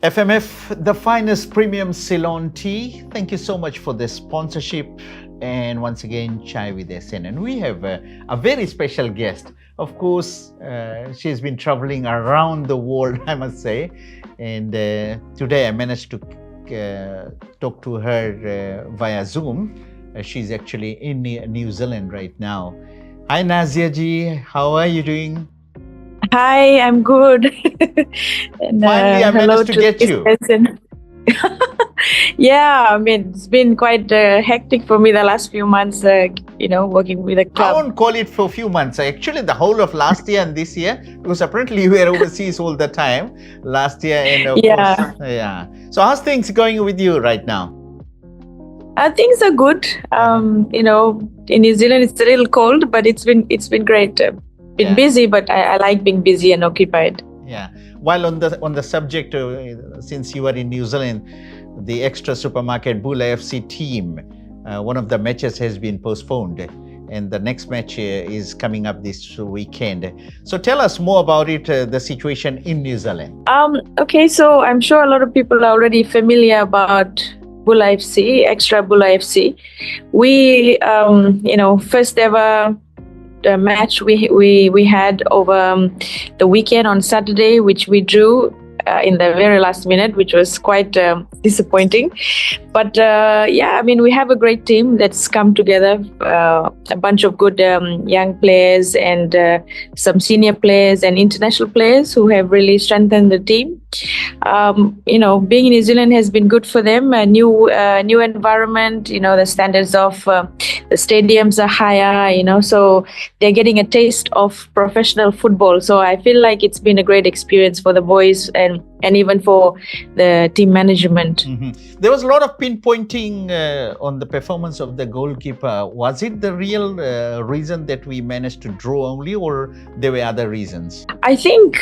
FMF, the finest premium Ceylon tea. Thank you so much for the sponsorship. And once again, Chai with SN. And we have a very special guest. Of course, she's been traveling around the world, I must say. And today I managed to talk to her via Zoom. She's actually in New Zealand right now. Hi, Naziah ji. How are you doing? Hi, I'm good. And, finally, I managed to get you. Yeah, I mean, it's been quite hectic for me the last few months, working with a club. I won't call it for a few months. Actually, the whole of last year and this year, because apparently you were overseas all the time last year. And of course, yeah. So how's things going with you right now? Things are good. In New Zealand, it's a little cold, but it's been great. Been busy, but I like being busy and occupied. Yeah. While on the subject, since you are in New Zealand, the extra supermarket Bula FC team, one of the matches has been postponed, and the next match is coming up this weekend. So tell us more about it, the situation in New Zealand. Okay, so I'm sure a lot of people are already familiar about Bula FC, extra Bula FC. We, first ever match we had over the weekend on Saturday, which we drew in the very last minute, which was quite disappointing. But we have a great team that's come together, a bunch of good young players and some senior players and international players who have really strengthened the team. Being in New Zealand has been good for them. A new environment, the standards of the stadiums are higher, so they're getting a taste of professional football. So I feel like it's been a great experience for the boys and even for the team management. Mm-hmm. There was a lot of pinpointing on the performance of the goalkeeper. Was it the real reason that we managed to draw only, or there were other reasons? I think,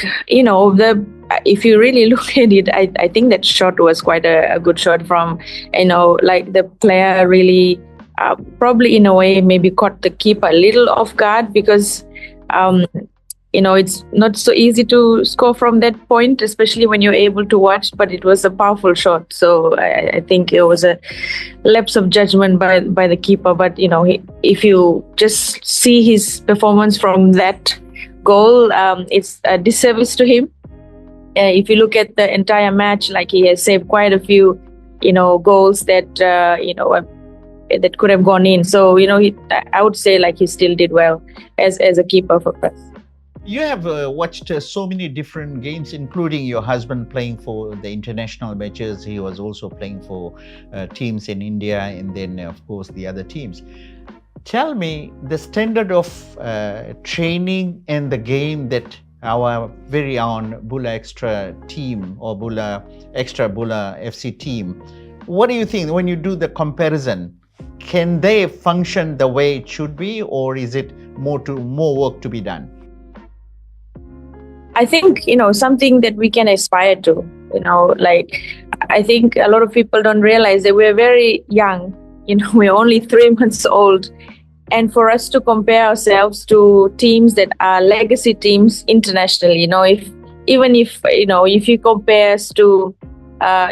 if you really look at it, I think that shot was quite a good shot from, the player really probably in a way maybe caught the keeper a little off guard because, it's not so easy to score from that point, especially when you're able to watch, but it was a powerful shot. So I think it was a lapse of judgment by the keeper. But, if you just see his performance from that goal, it's a disservice to him. If you look at the entire match, like he has saved quite a few, goals that, that could have gone in. So, I would say like he still did well as a keeper for us. You have watched so many different games, including your husband playing for the international matches. He was also playing for teams in India and then, of course, the other teams. Tell me the standard of training and the game that our very own Bula Extra team or Bula FC team. What do you think when you do the comparison? Can they function the way it should be, or is it more work to be done? I think, something that we can aspire to, I think a lot of people don't realize that we're very young, we're only 3 months old. And for us to compare ourselves to teams that are legacy teams internationally, if you compare us to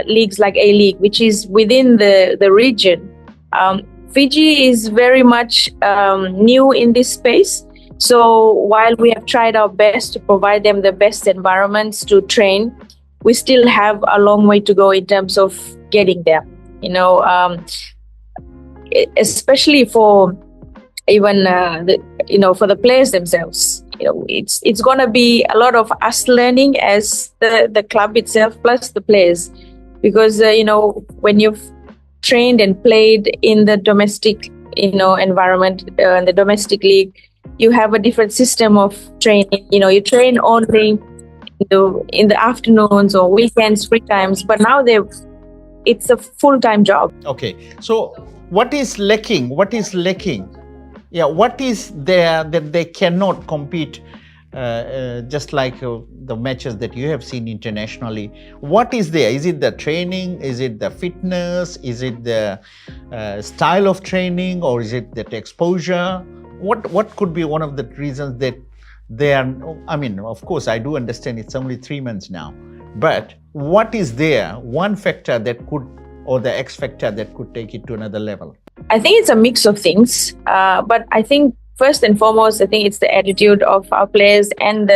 leagues like A-League, which is within the region, Fiji is very much new in this space. So while we have tried our best to provide them the best environments to train, we still have a long way to go in terms of getting there, especially for even for the players themselves. It's going to be a lot of us learning as the club itself plus the players, because when you've trained and played in the domestic environment, in the domestic league, you have a different system of training. You train only in the afternoons or weekends, free times, but now it's a full-time job. Okay, so what is lacking? Yeah, what is there that they cannot compete, just like the matches that you have seen internationally? What is there? Is it the training? Is it the fitness? Is it the style of training? Or is it that exposure? What could be one of the reasons that they are, of course, I do understand it's only 3 months now, but what is there, one factor that could, or the X factor that could take it to another level? I think it's a mix of things, but I think first and foremost, I think it's the attitude of our players and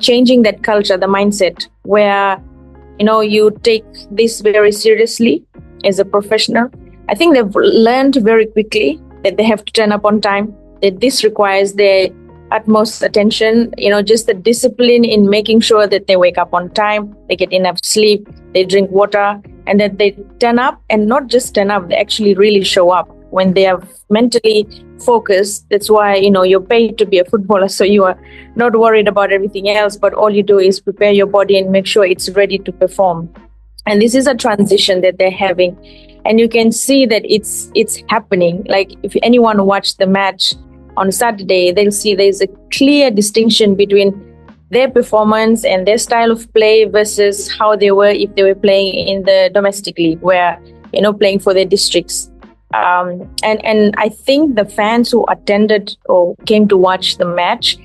changing that culture, the mindset, where you take this very seriously as a professional. I think they've learned very quickly that they have to turn up on time, that this requires their utmost attention, just the discipline in making sure that they wake up on time, they get enough sleep, they drink water, and that they turn up, and not just turn up, they actually really show up when they are mentally focused. That's why, you're paid to be a footballer, so you are not worried about everything else, but all you do is prepare your body and make sure it's ready to perform. And this is a transition that they're having, and you can see that it's happening. Like, if anyone watched the match on Saturday, they'll see there's a clear distinction between their performance and their style of play versus how they were if they were playing in the domestic league, where, playing for their districts. And I think the fans who attended or came to watch the match,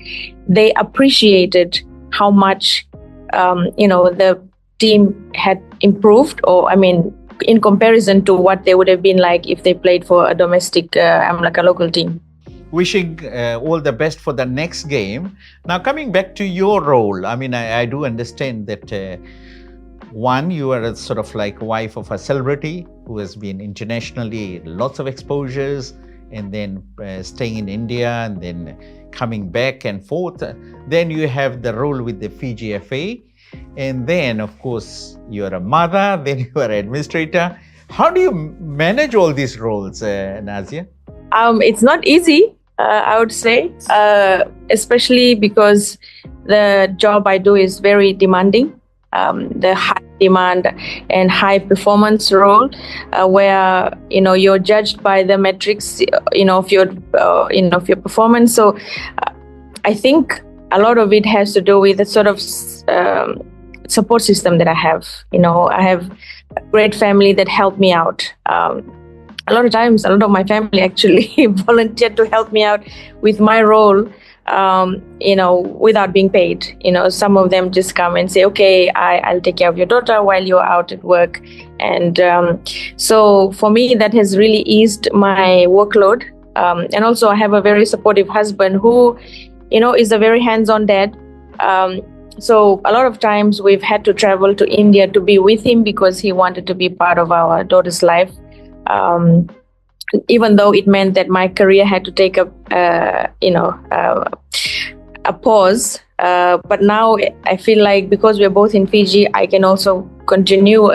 they appreciated how much, the team had improved, or, in comparison to what they would have been like if they played for a domestic, like a local team. Wishing all the best for the next game. Now, coming back to your role, I do understand that one, you are a sort of like wife of a celebrity who has been internationally, lots of exposures, and then staying in India and then coming back and forth. Then you have the role with the Fiji FA. And then, of course, you're a mother, then you are an administrator. How do you manage all these roles, Naziah? It's not easy, I would say, especially because the job I do is very demanding. The high demand and high performance role, where you're judged by the metrics, of your performance. So I think a lot of it has to do with the sort of support system that I have. I have a great family that help me out. A lot of times, a lot of my family actually volunteered to help me out with my role, without being paid. Some of them just come and say, okay, I'll take care of your daughter while you're out at work. And so for me, that has really eased my workload. And also I have a very supportive husband who, is a very hands-on dad. So a lot of times we've had to travel to India to be with him because he wanted to be part of our daughter's life. Even though it meant that my career had to take a pause. But now I feel like because we're both in Fiji, I can also continue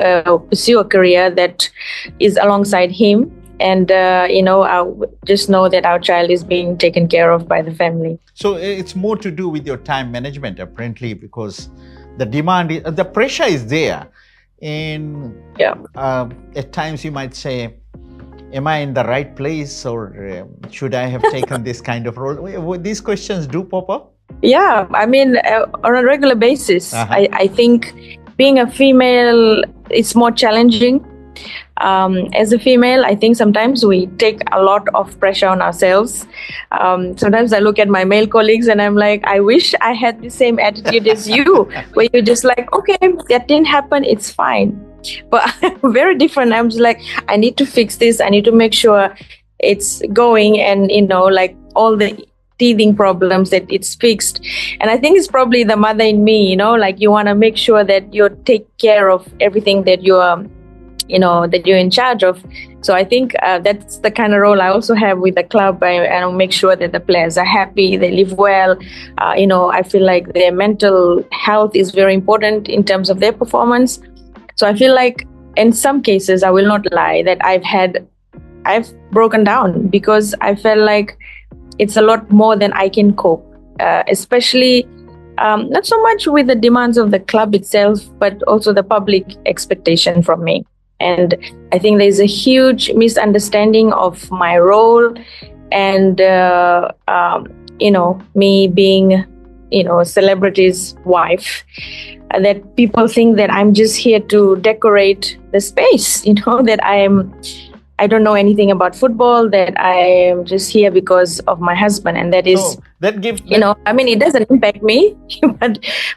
pursue a career that is alongside him. And, I just know that our child is being taken care of by the family. So it's more to do with your time management, apparently, because the demand, the pressure is there. And at times you might say, am I in the right place, or should I have taken this kind of role? These questions do pop up? Yeah, on a regular basis. I think being a female, it's more challenging. As a female, I think sometimes we take a lot of pressure on ourselves. Sometimes I look at my male colleagues and I'm like, I wish I had the same attitude as you, where you're just like, okay, that didn't happen, it's fine. But I'm very different. I'm just like, I need to fix this. I need to make sure it's going, and like all the teething problems, that it's fixed. And I think it's probably the mother in me, like you want to make sure that you take care of everything that you're in charge of. So I think that's the kind of role I also have with the club. I make sure that the players are happy, they live well. I feel like their mental health is very important in terms of their performance. So I feel like in some cases, I will not lie, that I've broken down because I felt like it's a lot more than I can cope, especially not so much with the demands of the club itself, but also the public expectation from me. And I think there's a huge misunderstanding of my role and, me being, a celebrity's wife, that people think that I'm just here to decorate the space, that I don't know anything about football, that I am just here because of my husband. And that is, that gives, it doesn't impact me,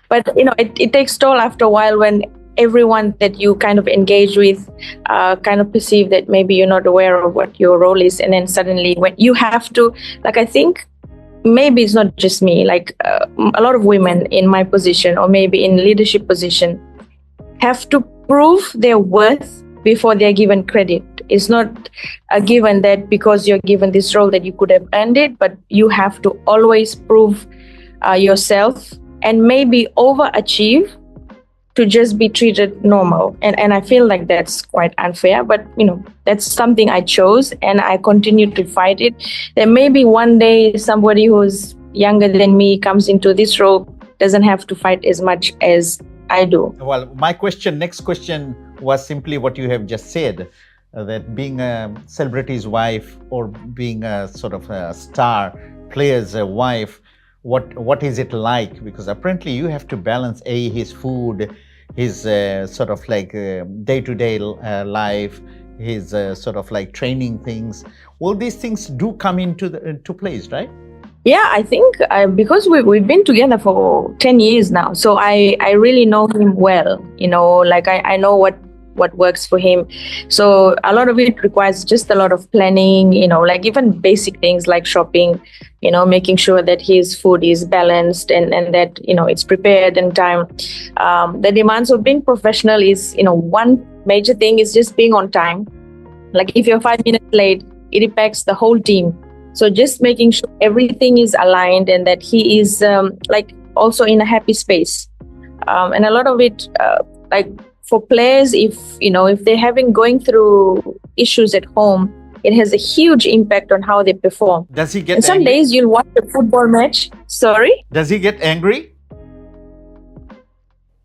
but it takes toll after a while when everyone that you kind of engage with kind of perceive that maybe you're not aware of what your role is, and then suddenly when you have to, like, I think maybe it's not just me, like a lot of women in my position or maybe in leadership position have to prove their worth before they're given credit. It's not a given that because you're given this role that you could have earned it, but you have to always prove yourself and maybe overachieve to just be treated normal. And I feel like that's quite unfair, but that's something I chose, and I continue to fight it. That maybe one day somebody who's younger than me comes into this role doesn't have to fight as much as I do. Well, my next question was simply what you have just said, that being a celebrity's wife or being a sort of a star player's wife, what is it like? Because apparently you have to balance his food, his sort of like day-to-day life, his sort of like training things. All these things do come into place, right? Yeah, I think because we've been together for 10 years now, so I really know him well. Like I know what works for him. So a lot of it requires just a lot of planning, like even basic things like shopping, making sure that his food is balanced and that, it's prepared in time. The demands of being professional is, one major thing is just being on time. Like if you're 5 minutes late, it impacts the whole team. So just making sure everything is aligned and that he is like also in a happy space. And a lot of it, like for players, if they're going through issues at home, it has a huge impact on how they perform. Does he get and some angry? Days you'll watch a football match. Sorry? Does he get angry?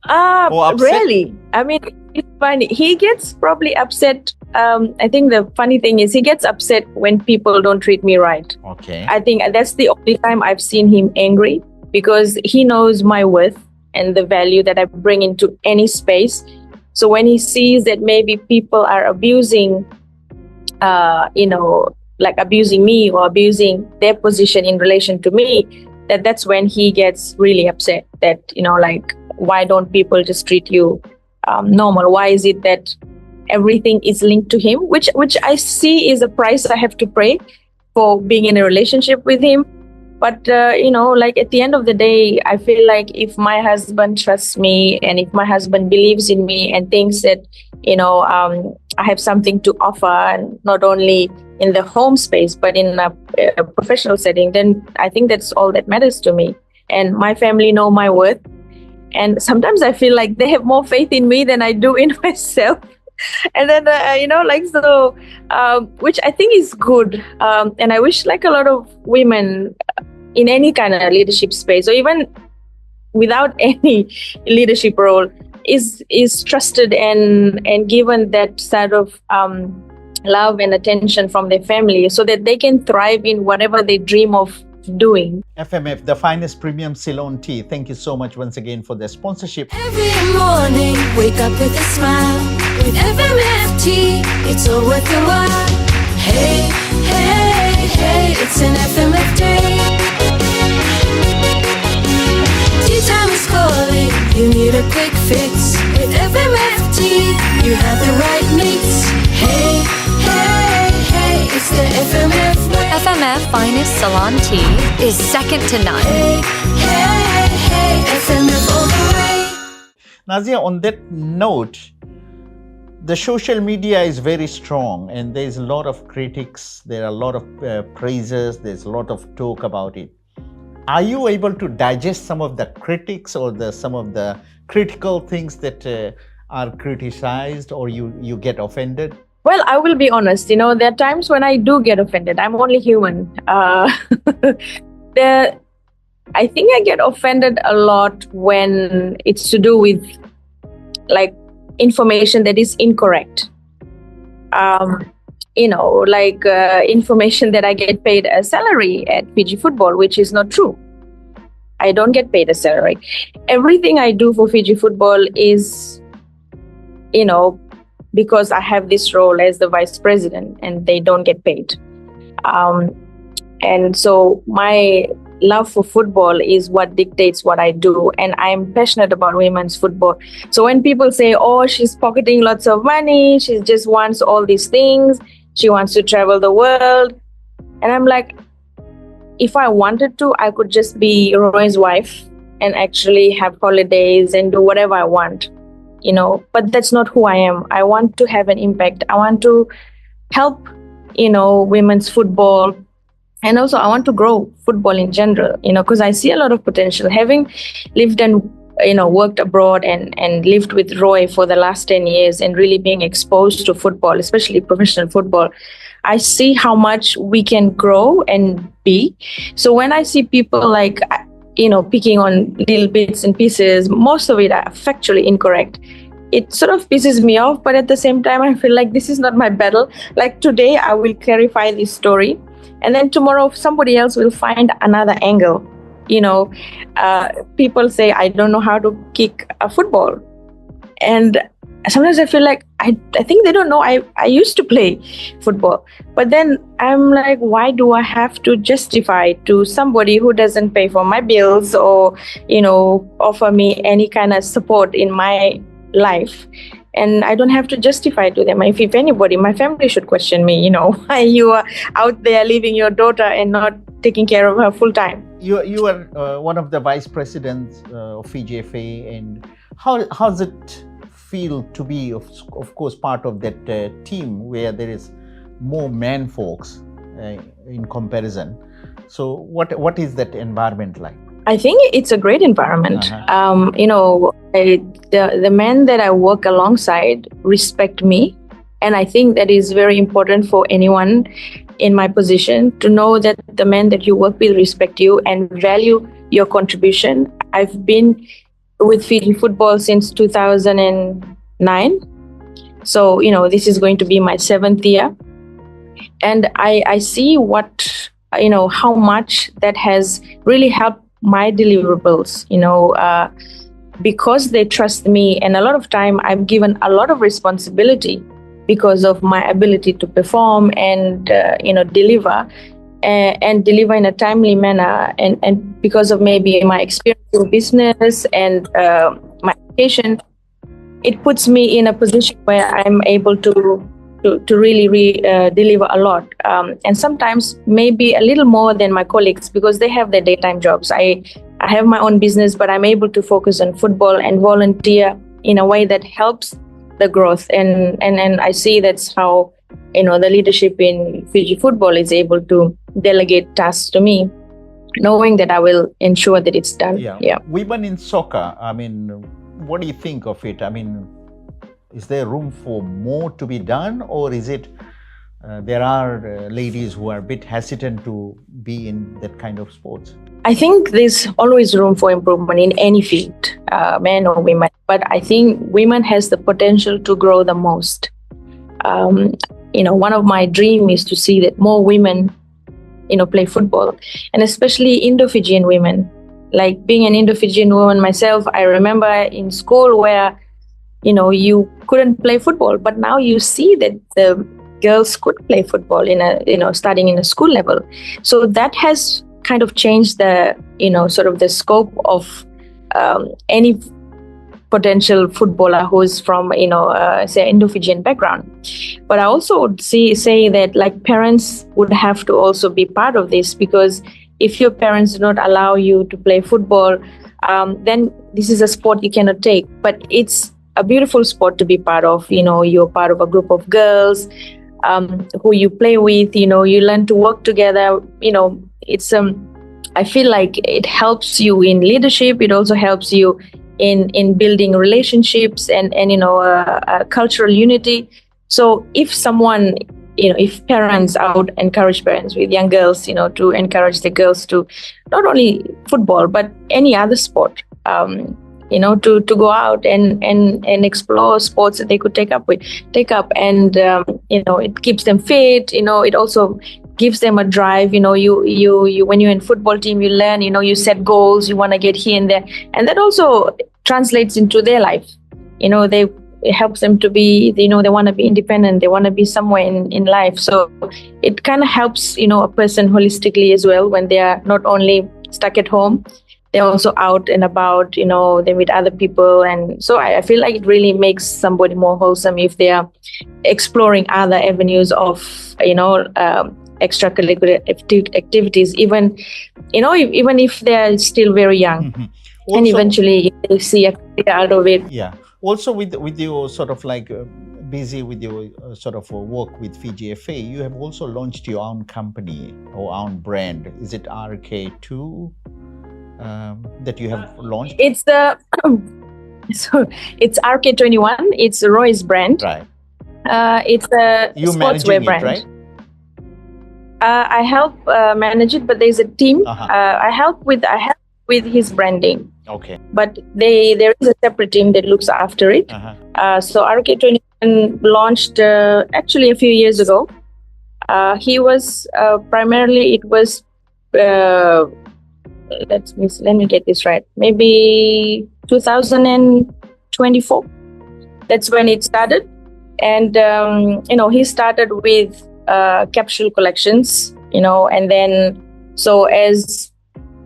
Really? I mean, it's funny. He gets probably upset. I think the funny thing is he gets upset when people don't treat me right. Okay. I think that's the only time I've seen him angry, because he knows my worth and the value that I bring into any space. So when he sees that maybe people are abusing, like abusing me or abusing their position in relation to me, that's when he gets really upset that, like, why don't people just treat you normal? Why is it that everything is linked to him, which I see is a price I have to pay for being in a relationship with him. But, like at the end of the day, I feel like if my husband trusts me and if my husband believes in me and thinks that, I have something to offer, and not only in the home space, but in a professional setting, then I think that's all that matters to me. And my family know my worth. And sometimes I feel like they have more faith in me than I do in myself. And then, which I think is good. And I wish like a lot of women in any kind of leadership space, or even without any leadership role, is trusted and given that sort of love and attention from their family, so that they can thrive in whatever they dream of doing. FMF, the finest premium Ceylon tea. Thank you so much once again for the sponsorship. Every morning, wake up with a smile. With FMF tea, it's all worth the while. Hey, hey, hey, it's an FMF day. Tea time is calling, you need a quick fix. With FMF tea, you have the right mix. Hey, hey, hey, it's the FMF way. FMF Finest Ceylon Tea is second to none. Hey, hey, hey, FMF all the way. Naziah, on that note, the social media is very strong and there's a lot of critics, there are a lot of praises, there's a lot of talk about it. Are you able to digest some of the critics or some of the critical things that are criticized, or you get offended? Well, I will be honest, there are times when I do get offended. I'm only human. I think I get offended a lot when it's to do with like information that is incorrect. Information that I get paid a salary at Fiji Football, which is not true. I don't get paid a salary. Everything I do for Fiji Football is, because I have this role as the vice president and they don't get paid. And so my love for football is what dictates what I do, and I'm passionate about women's football. So when people say, oh, she's pocketing lots of money, she just wants all these things, she wants to travel the world, and I'm like, if I wanted to, I could just be Roy's wife and actually have holidays and do whatever I want, but that's not who I am. I want to have an impact. I want to help, women's football. And also I want to grow football in general, because I see a lot of potential. Having lived and, worked abroad and lived with Roy for the last 10 years and really being exposed to football, especially professional football, I see how much we can grow and be. So when I see people like, picking on little bits and pieces, most of it are factually incorrect. It sort of pisses me off, but at the same time, I feel like this is not my battle. Like today, I will clarify this story. And then tomorrow, somebody else will find another angle. People say, I don't know how to kick a football. And sometimes I feel like, I think they don't know I used to play football. But then I'm like, why do I have to justify to somebody who doesn't pay for my bills or, offer me any kind of support in my life? And I don't have to justify to them. If anybody, my family should question me, why you are out there leaving your daughter and not taking care of her full time. You are one of the vice presidents of Fiji FA, and how's it feel to be, of course, part of that team where there is more man folks in comparison? So what is that environment like? I think it's a great environment. The men that I work alongside respect me. And I think that is very important for anyone in my position to know that the men that you work with respect you and value your contribution. I've been with Fiji football since 2009. So, this is going to be my 7th year. And I see how much that has really helped my deliverables, because they trust me. And a lot of time I'm given a lot of responsibility because of my ability to perform and, deliver and deliver in a timely manner. And because of maybe my experience in business and my education, it puts me in a position where I'm able to really deliver a lot. And sometimes maybe a little more than my colleagues because they have their daytime jobs. I have my own business, but I'm able to focus on football and volunteer in a way that helps the growth. And I see that's how, the leadership in Fiji football is able to delegate tasks to me, knowing that I will ensure that it's done. Yeah. Women in soccer, what do you think of it? Is there room for more to be done, or is it there are ladies who are a bit hesitant to be in that kind of sports? I think there's always room for improvement in any field, men or women. But I think women has the potential to grow the most. One of my dreams is to see that more women, play football, and especially Indo-Fijian women. Like being an Indo-Fijian woman myself, I remember in school where you couldn't play football, but now you see that the girls could play football starting in a school level. So that has kind of changed the, sort of the scope of any potential footballer who's from, say, Indo-Fijian background. But I also would say that like parents would have to also be part of this, because if your parents do not allow you to play football, then this is a sport you cannot take. But it's a beautiful sport to be part of. You're part of a group of girls who you play with, you learn to work together. It's I feel like it helps you in leadership. It also helps you in building relationships and cultural unity. So if someone, if parents, I would encourage parents with young girls, to encourage the girls to not only football, but any other sport, to go out and explore sports that they could take up. And, it keeps them fit, it also gives them a drive. You when you're in football team, you learn, you set goals, you want to get here and there. And that also translates into their life. It helps them to be, they want to be independent. They want to be somewhere in life. So it kind of helps, a person holistically as well, when they are not only stuck at home. They're also out and about, they meet other people. And so I feel like it really makes somebody more wholesome if they are exploring other avenues of, extracurricular activities, even if they're still very young. Mhm. And Also- eventually they see a career out of it. Yeah. Also, with your sort of like busy with your sort of work with Fiji FA, you have also launched your own company or own brand. Is it RK2 that you have launched? It's the so it's RK21. It's Roy's brand. Right. It's a You sportswear managing it, brand. right? I help manage it, but there's a team. Uh-huh. I help with his branding, Okay. but there is a separate team that looks after it. Uh-huh. So RK21 launched actually a few years ago. He was primarily it was let me get this right. Maybe 2024. That's when it started, and he started with capsule collections, and then so as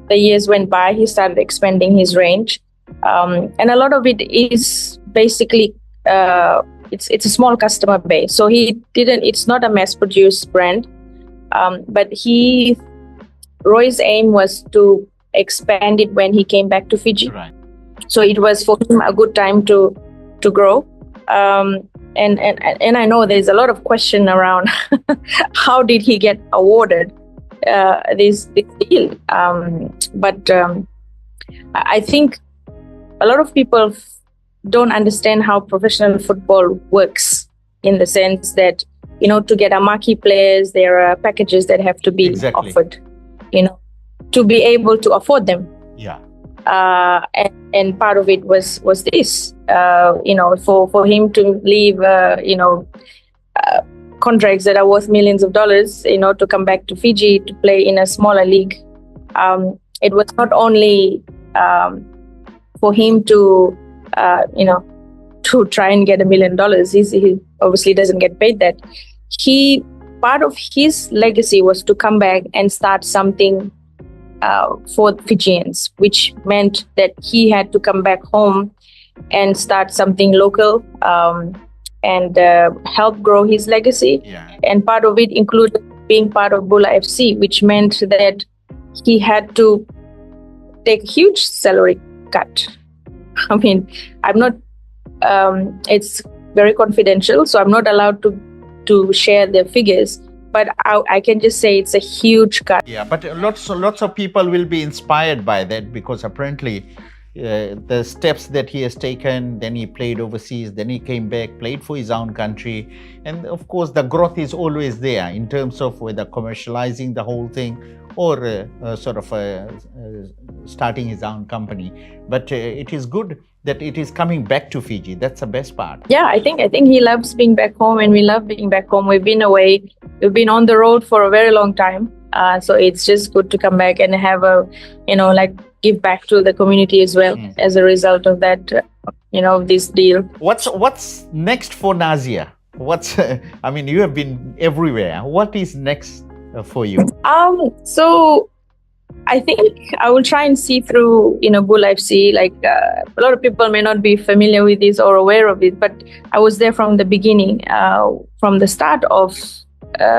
the years went by, he started expanding his range, and a lot of it is basically it's a small customer base. So it's not a mass-produced brand, but Roy's aim was to expand it when he came back to Fiji. Right. So it was for him a good time to grow. And I know there's a lot of question around how did he get awarded this deal. But I think a lot of people don't understand how professional football works, in the sense that, to get a marquee players, there are packages that have to be Exactly. offered, to be able to afford them. Yeah. And part of it was this, for him to leave, contracts that are worth millions of dollars, to come back to Fiji to play in a smaller league. It was not only for him to, to try and get $1 million. He obviously doesn't get paid that. Part of his legacy was to come back and start something for Fijians, which meant that he had to come back home and start something local, and help grow his legacy. Yeah. And part of it included being part of Bula FC, which meant that he had to take a huge salary cut. I mean, I'm not, it's very confidential, so I'm not allowed to share the figures. But I can just say it's a huge cut. Yeah, but lots of people will be inspired by that, because apparently the steps that he has taken, then he played overseas, then he came back, played for his own country, and of course the growth is always there in terms of whether commercializing the whole thing or starting his own company. But it is good that it is coming back to Fiji. That's the best part. Yeah, I think he loves being back home, and we love being back home. We've been away, we've been on the road for a very long time. So it's just good to come back and have give back to the community as well, as a result of that, this deal. What's next for Naziah? I mean, you have been everywhere. What is next for you? So I think I will try and see through, Bula FC. A lot of people may not be familiar with this or aware of it, but I was there from the beginning, from the start of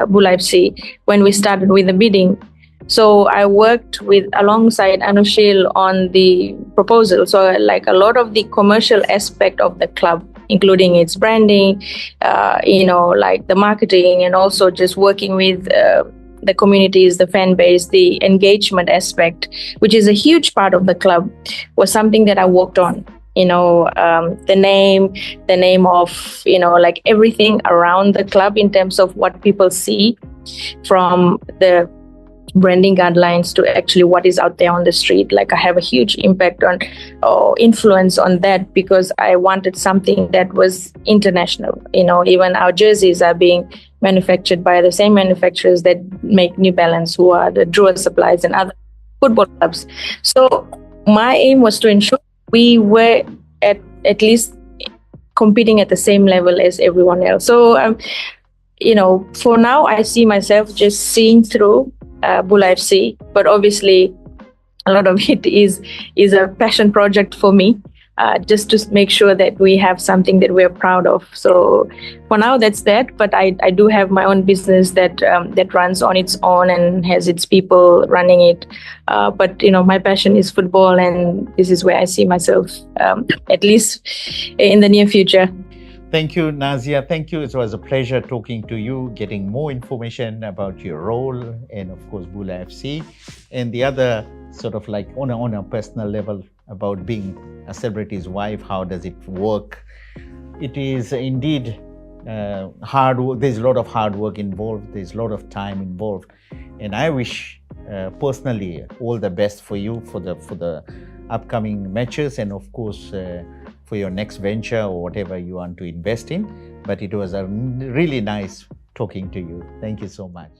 Bula FC, when we started with the bidding. So I worked alongside Anushil on the proposal. So a lot of the commercial aspect of the club, including its branding, the marketing, and also just working with the communities, the fan base, the engagement aspect, which is a huge part of the club, was something that I worked on. The name of, everything around the club in terms of what people see, from the branding guidelines to actually what is out there on the street. I have a huge impact on or influence on that, because I wanted something that was international. Even our jerseys are being manufactured by the same manufacturers that make New Balance, who are the Drewer Supplies and other football clubs. So my aim was to ensure we were at least competing at the same level as everyone else. So, for now, I see myself just seeing through Bula FC, but obviously a lot of it is a passion project for me. Just to make sure that we have something that we're proud of. So for now, that's that. But I do have my own business that runs on its own and has its people running it. But my passion is football, and this is where I see myself, at least in the near future. Thank you, Naziah. Thank you. It was a pleasure talking to you, getting more information about your role and, of course, Bula FC, and the other sort of like on a personal level about being a celebrity's wife. How does it work? It is indeed hard work. There's a lot of hard work involved. There's a lot of time involved, and I wish personally all the best for you for the upcoming matches, and of course for your next venture or whatever you want to invest in. But it was a really nice talking to you. Thank you so much.